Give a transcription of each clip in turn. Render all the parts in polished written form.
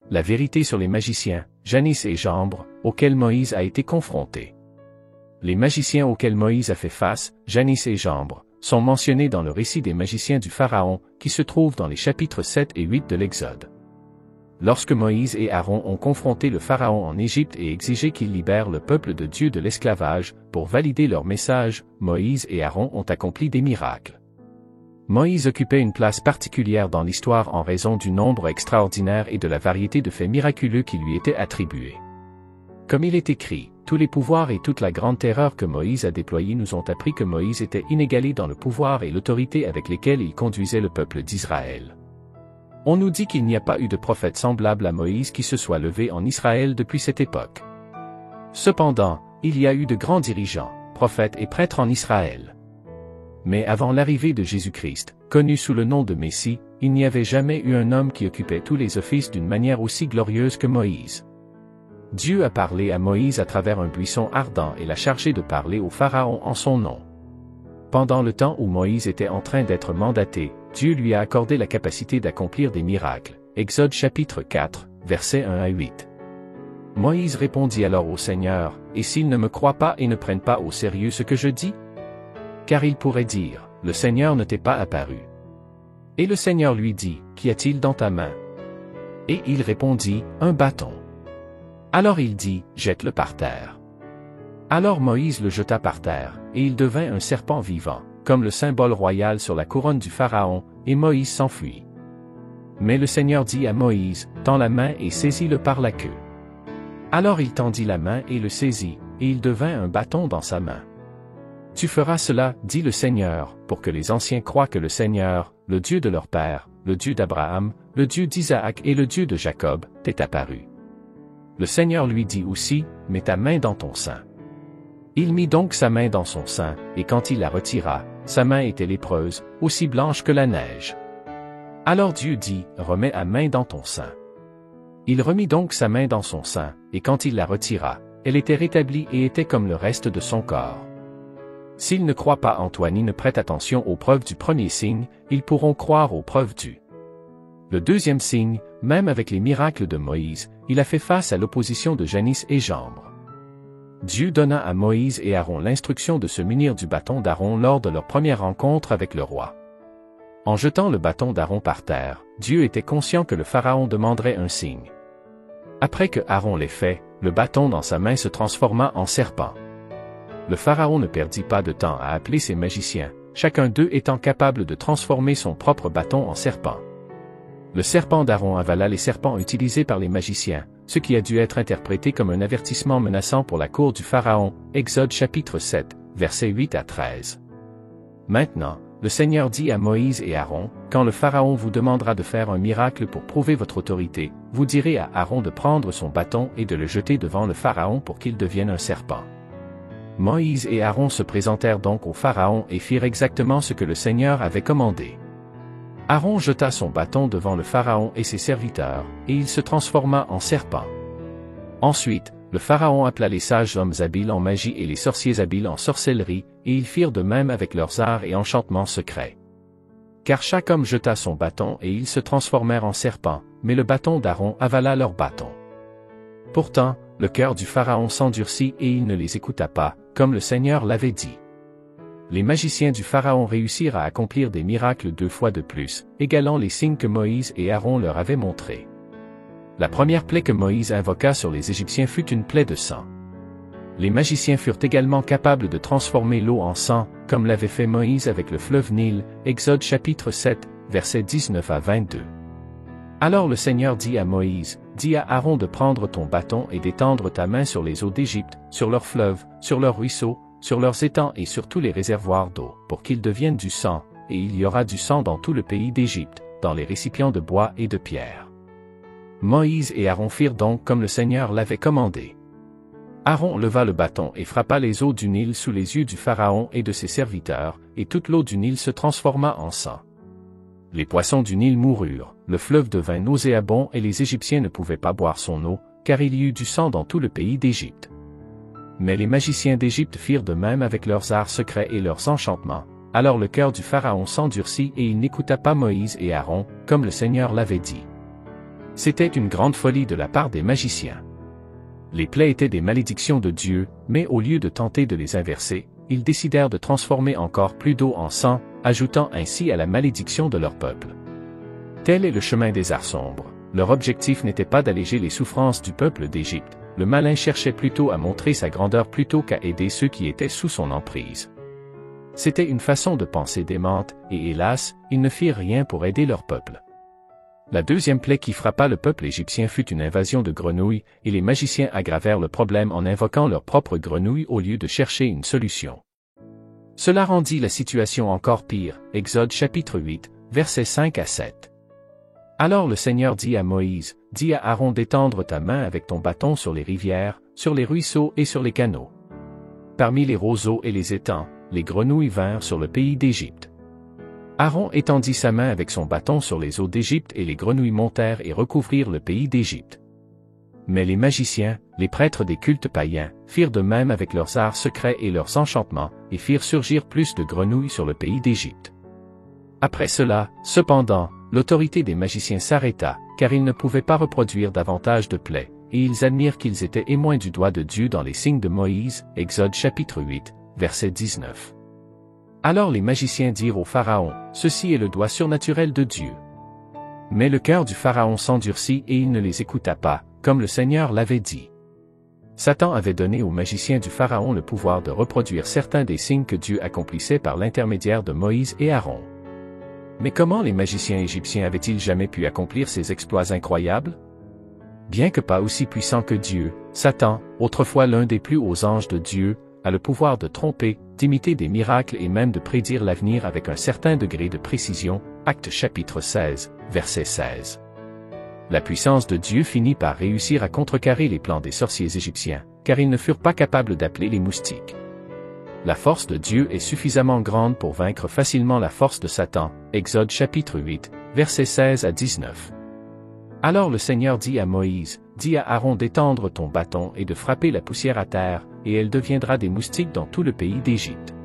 la vérité sur les magiciens, Janis et Jambre, auxquels Moïse a été confronté. Les magiciens auxquels Moïse a fait face, Janis et Jambre, sont mentionnés dans le récit des magiciens du Pharaon, qui se trouve dans les chapitres 7 et 8 de l'Exode. Lorsque Moïse et Aaron ont confronté le Pharaon en Égypte et exigé qu'il libère le peuple de Dieu de l'esclavage, pour valider leur message, Moïse et Aaron ont accompli des miracles. Moïse occupait une place particulière dans l'histoire en raison du nombre extraordinaire et de la variété de faits miraculeux qui lui étaient attribués. Comme il est écrit, tous les pouvoirs et toute la grande terreur que Moïse a déployés nous ont appris que Moïse était inégalé dans le pouvoir et l'autorité avec lesquels il conduisait le peuple d'Israël. On nous dit qu'il n'y a pas eu de prophète semblable à Moïse qui se soit levé en Israël depuis cette époque. Cependant, il y a eu de grands dirigeants, prophètes et prêtres en Israël. Mais avant l'arrivée de Jésus-Christ, connu sous le nom de Messie, il n'y avait jamais eu un homme qui occupait tous les offices d'une manière aussi glorieuse que Moïse. Dieu a parlé à Moïse à travers un buisson ardent et l'a chargé de parler au Pharaon en son nom. Pendant le temps où Moïse était en train d'être mandaté, Dieu lui a accordé la capacité d'accomplir des miracles. Exode chapitre 4, versets 1 à 8. Moïse répondit alors au Seigneur, « Et s'ils ne me croient pas et ne prennent pas au sérieux ce que je dis? Car ils pourraient dire, le Seigneur ne t'est pas apparu. » Et le Seigneur lui dit, « Qu'y a-t-il dans ta main? » Et il répondit, « Un bâton. » Alors il dit, « Jette-le par terre. » Alors Moïse le jeta par terre, et il devint un serpent vivant, comme le symbole royal sur la couronne du Pharaon, et Moïse s'enfuit. Mais le Seigneur dit à Moïse, « Tends la main et saisis-le par la queue. » Alors il tendit la main et le saisit, et il devint un bâton dans sa main. « Tu feras cela, dit le Seigneur, pour que les anciens croient que le Seigneur, le Dieu de leur père, le Dieu d'Abraham, le Dieu d'Isaac et le Dieu de Jacob, t'est apparu. » Le Seigneur lui dit aussi, « Mets ta main dans ton sein. » Il mit donc sa main dans son sein, et quand il la retira, sa main était lépreuse, aussi blanche que la neige. Alors Dieu dit, « Remets ta main dans ton sein. » Il remit donc sa main dans son sein, et quand il la retira, elle était rétablie et était comme le reste de son corps. S'ils ne croient pas en toi ni ne prêtent attention aux preuves du premier signe, ils pourront croire aux preuves du. Le deuxième signe, même avec les miracles de Moïse, il a fait face à l'opposition de Janis et Jambre. Dieu donna à Moïse et Aaron l'instruction de se munir du bâton d'Aaron lors de leur première rencontre avec le roi. En jetant le bâton d'Aaron par terre, Dieu était conscient que le Pharaon demanderait un signe. Après que Aaron l'ait fait, le bâton dans sa main se transforma en serpent. Le Pharaon ne perdit pas de temps à appeler ses magiciens, chacun d'eux étant capable de transformer son propre bâton en serpent. Le serpent d'Aaron avala les serpents utilisés par les magiciens, ce qui a dû être interprété comme un avertissement menaçant pour la cour du Pharaon, Exode chapitre 7, versets 8 à 13. Maintenant, le Seigneur dit à Moïse et Aaron, « Quand le Pharaon vous demandera de faire un miracle pour prouver votre autorité, vous direz à Aaron de prendre son bâton et de le jeter devant le Pharaon pour qu'il devienne un serpent. » Moïse et Aaron se présentèrent donc au Pharaon et firent exactement ce que le Seigneur avait commandé. Aaron jeta son bâton devant le Pharaon et ses serviteurs, et il se transforma en serpent. Ensuite, le Pharaon appela les sages hommes habiles en magie et les sorciers habiles en sorcellerie, et ils firent de même avec leurs arts et enchantements secrets. Car chaque homme jeta son bâton et ils se transformèrent en serpents, mais le bâton d'Aaron avala leur bâton. Pourtant, le cœur du Pharaon s'endurcit et il ne les écouta pas, comme le Seigneur l'avait dit. Les magiciens du Pharaon réussirent à accomplir des miracles 2 fois de plus, égalant les signes que Moïse et Aaron leur avaient montrés. La première plaie que Moïse invoqua sur les Égyptiens fut une plaie de sang. Les magiciens furent également capables de transformer l'eau en sang, comme l'avait fait Moïse avec le fleuve Nil, Exode chapitre 7, versets 19 à 22. Alors le Seigneur dit à Moïse, « Dis à Aaron de prendre ton bâton et d'étendre ta main sur les eaux d'Égypte, sur leurs fleuves, sur leurs ruisseaux, sur leurs étangs et sur tous les réservoirs d'eau, pour qu'ils deviennent du sang, et il y aura du sang dans tout le pays d'Égypte, dans les récipients de bois et de pierre. » Moïse et Aaron firent donc comme le Seigneur l'avait commandé. Aaron leva le bâton et frappa les eaux du Nil sous les yeux du Pharaon et de ses serviteurs, et toute l'eau du Nil se transforma en sang. Les poissons du Nil moururent, le fleuve devint nauséabond et les Égyptiens ne pouvaient pas boire son eau, car il y eut du sang dans tout le pays d'Égypte. Mais les magiciens d'Égypte firent de même avec leurs arts secrets et leurs enchantements. Alors le cœur du Pharaon s'endurcit et il n'écouta pas Moïse et Aaron, comme le Seigneur l'avait dit. C'était une grande folie de la part des magiciens. Les plaies étaient des malédictions de Dieu, mais au lieu de tenter de les inverser, ils décidèrent de transformer encore plus d'eau en sang, ajoutant ainsi à la malédiction de leur peuple. Tel est le chemin des arts sombres. Leur objectif n'était pas d'alléger les souffrances du peuple d'Égypte, le malin cherchait plutôt à montrer sa grandeur plutôt qu'à aider ceux qui étaient sous son emprise. C'était une façon de penser démente, et hélas, ils ne firent rien pour aider leur peuple. La deuxième plaie qui frappa le peuple égyptien fut une invasion de grenouilles, et les magiciens aggravèrent le problème en invoquant leurs propres grenouilles au lieu de chercher une solution. Cela rendit la situation encore pire, Exode chapitre 8, versets 5 à 7. Alors le Seigneur dit à Moïse, « Dis à Aaron d'étendre ta main avec ton bâton sur les rivières, sur les ruisseaux et sur les canaux. » Parmi les roseaux et les étangs, les grenouilles vinrent sur le pays d'Égypte. Aaron étendit sa main avec son bâton sur les eaux d'Égypte et les grenouilles montèrent et recouvrirent le pays d'Égypte. Mais les magiciens, les prêtres des cultes païens, firent de même avec leurs arts secrets et leurs enchantements, et firent surgir plus de grenouilles sur le pays d'Égypte. Après cela, cependant, l'autorité des magiciens s'arrêta, car ils ne pouvaient pas reproduire davantage de plaies, et ils admirent qu'ils étaient témoins du doigt de Dieu dans les signes de Moïse, Exode chapitre 8, verset 19. Alors les magiciens dirent au Pharaon, « Ceci est le doigt surnaturel de Dieu. » Mais le cœur du Pharaon s'endurcit et il ne les écouta pas, comme le Seigneur l'avait dit. Satan avait donné aux magiciens du Pharaon le pouvoir de reproduire certains des signes que Dieu accomplissait par l'intermédiaire de Moïse et Aaron. Mais comment les magiciens égyptiens avaient-ils jamais pu accomplir ces exploits incroyables? Bien que pas aussi puissant que Dieu, Satan, autrefois l'un des plus hauts anges de Dieu, a le pouvoir de tromper, d'imiter des miracles et même de prédire l'avenir avec un certain degré de précision, Actes chapitre 16, verset 16. La puissance de Dieu finit par réussir à contrecarrer les plans des sorciers égyptiens, car ils ne furent pas capables d'appeler les moustiques. La force de Dieu est suffisamment grande pour vaincre facilement la force de Satan, Exode chapitre 8, versets 16 à 19. Alors le Seigneur dit à Moïse, « Dis à Aaron d'étendre ton bâton et de frapper la poussière à terre, et elle deviendra des moustiques dans tout le pays d'Égypte. »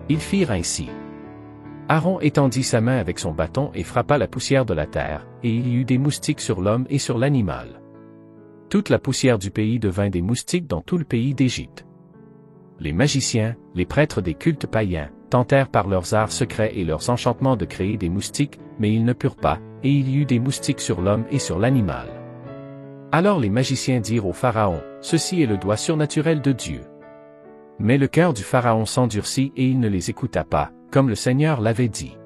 Ils firent ainsi. Aaron étendit sa main avec son bâton et frappa la poussière de la terre, et il y eut des moustiques sur l'homme et sur l'animal. Toute la poussière du pays devint des moustiques dans tout le pays d'Égypte. Les magiciens, les prêtres des cultes païens, tentèrent par leurs arts secrets et leurs enchantements de créer des moustiques, mais ils ne purent pas, et il y eut des moustiques sur l'homme et sur l'animal. Alors les magiciens dirent au Pharaon, « Ceci est le doigt surnaturel de Dieu. » Mais le cœur du Pharaon s'endurcit et il ne les écouta pas, comme le Seigneur l'avait dit.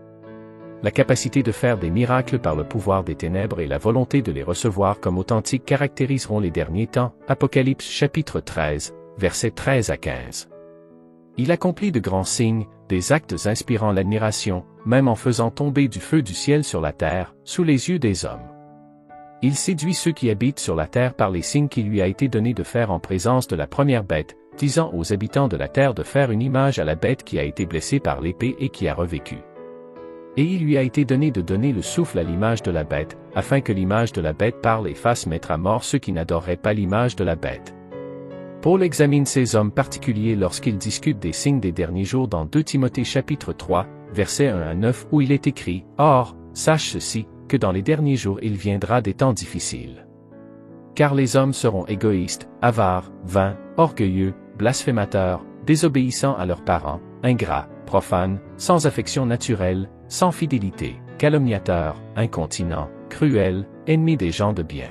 La capacité de faire des miracles par le pouvoir des ténèbres et la volonté de les recevoir comme authentiques caractériseront les derniers temps, Apocalypse chapitre 13, versets 13 à 15. Il accomplit de grands signes, des actes inspirant l'admiration, même en faisant tomber du feu du ciel sur la terre, sous les yeux des hommes. Il séduit ceux qui habitent sur la terre par les signes qu'il lui a été donné de faire en présence de la première bête, disant aux habitants de la terre de faire une image à la bête qui a été blessée par l'épée et qui a revécu. Et il lui a été donné de donner le souffle à l'image de la bête, afin que l'image de la bête parle et fasse mettre à mort ceux qui n'adoreraient pas l'image de la bête. Paul examine ces hommes particuliers lorsqu'il discute des signes des derniers jours dans 2 Timothée chapitre 3, versets 1 à 9 où il est écrit, « Or, sache ceci, que dans les derniers jours il viendra des temps difficiles. Car les hommes seront égoïstes, avares, vains, orgueilleux, blasphémateurs, désobéissants à leurs parents, ingrats, profanes, sans affection naturelle, sans fidélité, calomniateurs, incontinents, cruels, ennemis des gens de bien.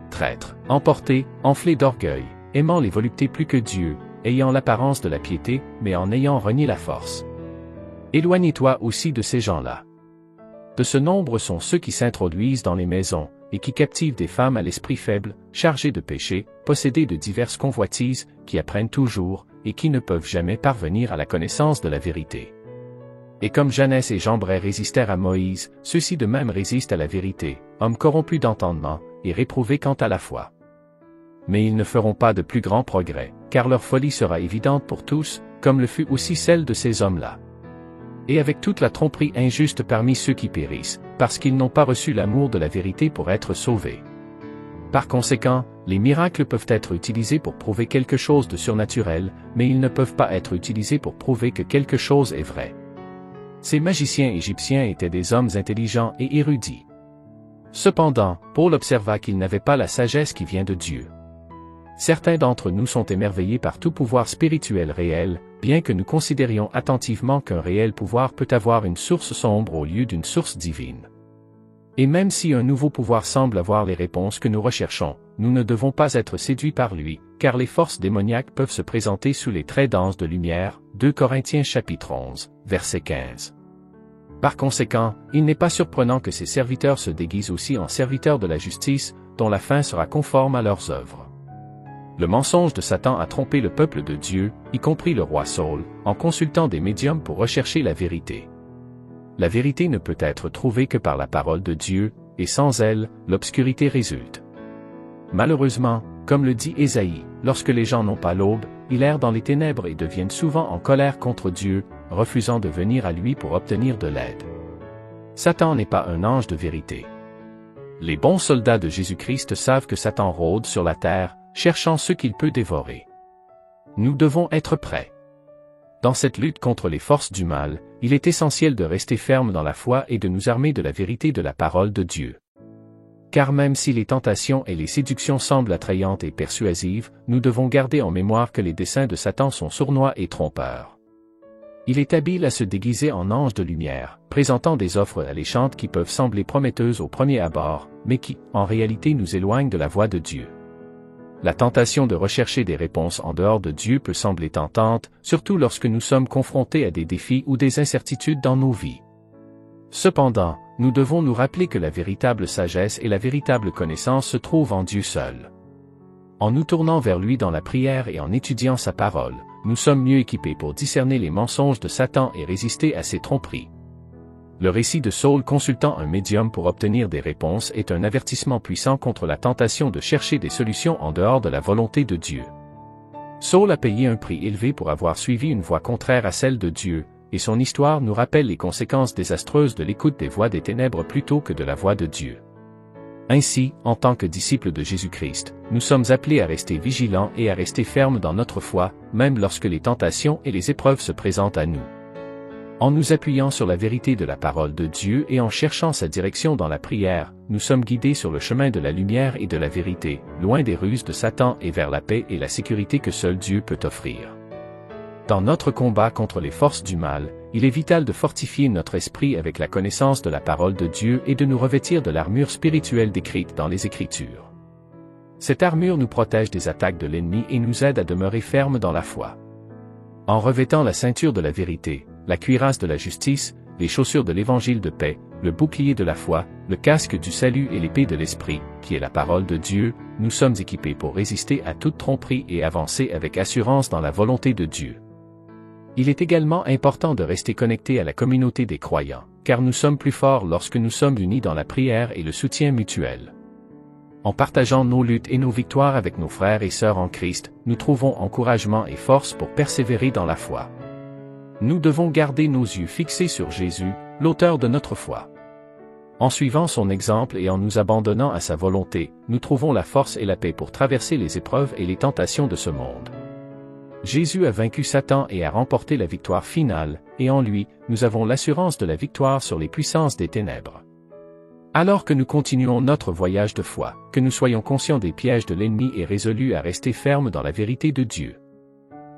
Traîtres, emportés, enflés d'orgueil, aimant les voluptés plus que Dieu, ayant l'apparence de la piété, mais en ayant renié la force. Éloigne-toi aussi de ces gens-là. De ce nombre sont ceux qui s'introduisent dans les maisons, et qui captivent des femmes à l'esprit faible, chargées de péchés, possédées de diverses convoitises, qui apprennent toujours, et qui ne peuvent jamais parvenir à la connaissance de la vérité. Et comme Janès et Jambres résistèrent à Moïse, ceux-ci de même résistent à la vérité, hommes corrompus d'entendement, et réprouvés quant à la foi. Mais ils ne feront pas de plus grands progrès, car leur folie sera évidente pour tous, comme le fut aussi celle de ces hommes-là. Et avec toute la tromperie injuste parmi ceux qui périssent, parce qu'ils n'ont pas reçu l'amour de la vérité pour être sauvés. Par conséquent, les miracles peuvent être utilisés pour prouver quelque chose de surnaturel, mais ils ne peuvent pas être utilisés pour prouver que quelque chose est vrai. Ces magiciens égyptiens étaient des hommes intelligents et érudits. Cependant, Paul observa qu'il n'avait pas la sagesse qui vient de Dieu. Certains d'entre nous sont émerveillés par tout pouvoir spirituel réel, bien que nous considérions attentivement qu'un réel pouvoir peut avoir une source sombre au lieu d'une source divine. Et même si un nouveau pouvoir semble avoir les réponses que nous recherchons, nous ne devons pas être séduits par lui, car les forces démoniaques peuvent se présenter sous les traits denses de lumière. 2 Corinthiens chapitre 11, verset 15. Par conséquent, il n'est pas surprenant que ses serviteurs se déguisent aussi en serviteurs de la justice, dont la fin sera conforme à leurs œuvres. Le mensonge de Satan a trompé le peuple de Dieu, y compris le roi Saul, en consultant des médiums pour rechercher la vérité. La vérité ne peut être trouvée que par la parole de Dieu, et sans elle, l'obscurité résulte. Malheureusement, comme le dit Ésaïe, lorsque les gens n'ont pas l'aube, ils errent dans les ténèbres et deviennent souvent en colère contre Dieu, refusant de venir à lui pour obtenir de l'aide. Satan n'est pas un ange de vérité. Les bons soldats de Jésus-Christ savent que Satan rôde sur la terre, cherchant ce qu'il peut dévorer. Nous devons être prêts. Dans cette lutte contre les forces du mal, il est essentiel de rester ferme dans la foi et de nous armer de la vérité de la parole de Dieu. Car même si les tentations et les séductions semblent attrayantes et persuasives, nous devons garder en mémoire que les desseins de Satan sont sournois et trompeurs. Il est habile à se déguiser en ange de lumière, présentant des offres alléchantes qui peuvent sembler prometteuses au premier abord, mais qui, en réalité, nous éloignent de la voie de Dieu. La tentation de rechercher des réponses en dehors de Dieu peut sembler tentante, surtout lorsque nous sommes confrontés à des défis ou des incertitudes dans nos vies. Cependant, nous devons nous rappeler que la véritable sagesse et la véritable connaissance se trouvent en Dieu seul. En nous tournant vers lui dans la prière et en étudiant sa parole, nous sommes mieux équipés pour discerner les mensonges de Satan et résister à ses tromperies. Le récit de Saul consultant un médium pour obtenir des réponses est un avertissement puissant contre la tentation de chercher des solutions en dehors de la volonté de Dieu. Saul a payé un prix élevé pour avoir suivi une voie contraire à celle de Dieu, et son histoire nous rappelle les conséquences désastreuses de l'écoute des voix des ténèbres plutôt que de la voix de Dieu. Ainsi, en tant que disciples de Jésus-Christ, nous sommes appelés à rester vigilants et à rester fermes dans notre foi, même lorsque les tentations et les épreuves se présentent à nous. En nous appuyant sur la vérité de la parole de Dieu et en cherchant sa direction dans la prière, nous sommes guidés sur le chemin de la lumière et de la vérité, loin des ruses de Satan et vers la paix et la sécurité que seul Dieu peut offrir. Dans notre combat contre les forces du mal, il est vital de fortifier notre esprit avec la connaissance de la parole de Dieu et de nous revêtir de l'armure spirituelle décrite dans les Écritures. Cette armure nous protège des attaques de l'ennemi et nous aide à demeurer fermes dans la foi. En revêtant la ceinture de la vérité, la cuirasse de la justice, les chaussures de l'évangile de paix, le bouclier de la foi, le casque du salut et l'épée de l'esprit, qui est la parole de Dieu, nous sommes équipés pour résister à toute tromperie et avancer avec assurance dans la volonté de Dieu. Il est également important de rester connecté à la communauté des croyants, car nous sommes plus forts lorsque nous sommes unis dans la prière et le soutien mutuel. En partageant nos luttes et nos victoires avec nos frères et sœurs en Christ, nous trouvons encouragement et force pour persévérer dans la foi. Nous devons garder nos yeux fixés sur Jésus, l'auteur de notre foi. En suivant son exemple et en nous abandonnant à sa volonté, nous trouvons la force et la paix pour traverser les épreuves et les tentations de ce monde. Jésus a vaincu Satan et a remporté la victoire finale, et en lui, nous avons l'assurance de la victoire sur les puissances des ténèbres. Alors que nous continuons notre voyage de foi, que nous soyons conscients des pièges de l'ennemi et résolus à rester fermes dans la vérité de Dieu.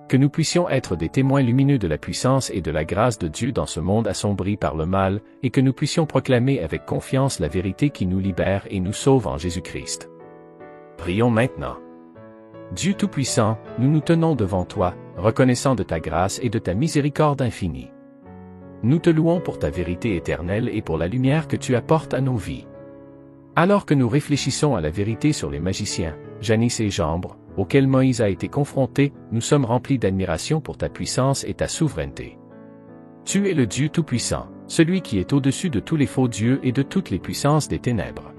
Que nous puissions être des témoins lumineux de la puissance et de la grâce de Dieu dans ce monde assombri par le mal, et que nous puissions proclamer avec confiance la vérité qui nous libère et nous sauve en Jésus-Christ. Prions maintenant. Dieu Tout-Puissant, nous nous tenons devant toi, reconnaissant de ta grâce et de ta miséricorde infinie. Nous te louons pour ta vérité éternelle et pour la lumière que tu apportes à nos vies. Alors que nous réfléchissons à la vérité sur les magiciens, Janis et Jambre, auxquels Moïse a été confronté, nous sommes remplis d'admiration pour ta puissance et ta souveraineté. Tu es le Dieu Tout-Puissant, celui qui est au-dessus de tous les faux dieux et de toutes les puissances des ténèbres.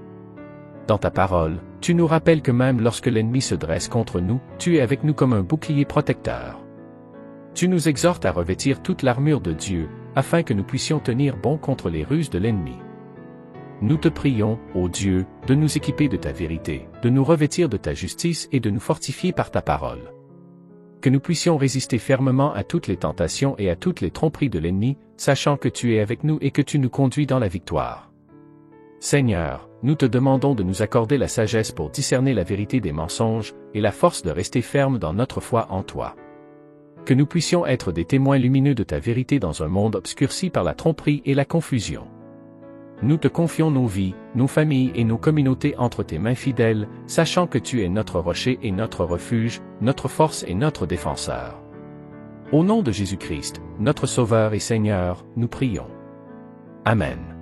Dans ta parole, tu nous rappelles que même lorsque l'ennemi se dresse contre nous, tu es avec nous comme un bouclier protecteur. Tu nous exhortes à revêtir toute l'armure de Dieu, afin que nous puissions tenir bon contre les ruses de l'ennemi. Nous te prions, ô Dieu, de nous équiper de ta vérité, de nous revêtir de ta justice et de nous fortifier par ta parole. Que nous puissions résister fermement à toutes les tentations et à toutes les tromperies de l'ennemi, sachant que tu es avec nous et que tu nous conduis dans la victoire. Seigneur, nous te demandons de nous accorder la sagesse pour discerner la vérité des mensonges, et la force de rester ferme dans notre foi en toi. Que nous puissions être des témoins lumineux de ta vérité dans un monde obscurci par la tromperie et la confusion. Nous te confions nos vies, nos familles et nos communautés entre tes mains fidèles, sachant que tu es notre rocher et notre refuge, notre force et notre défenseur. Au nom de Jésus-Christ, notre Sauveur et Seigneur, nous prions. Amen.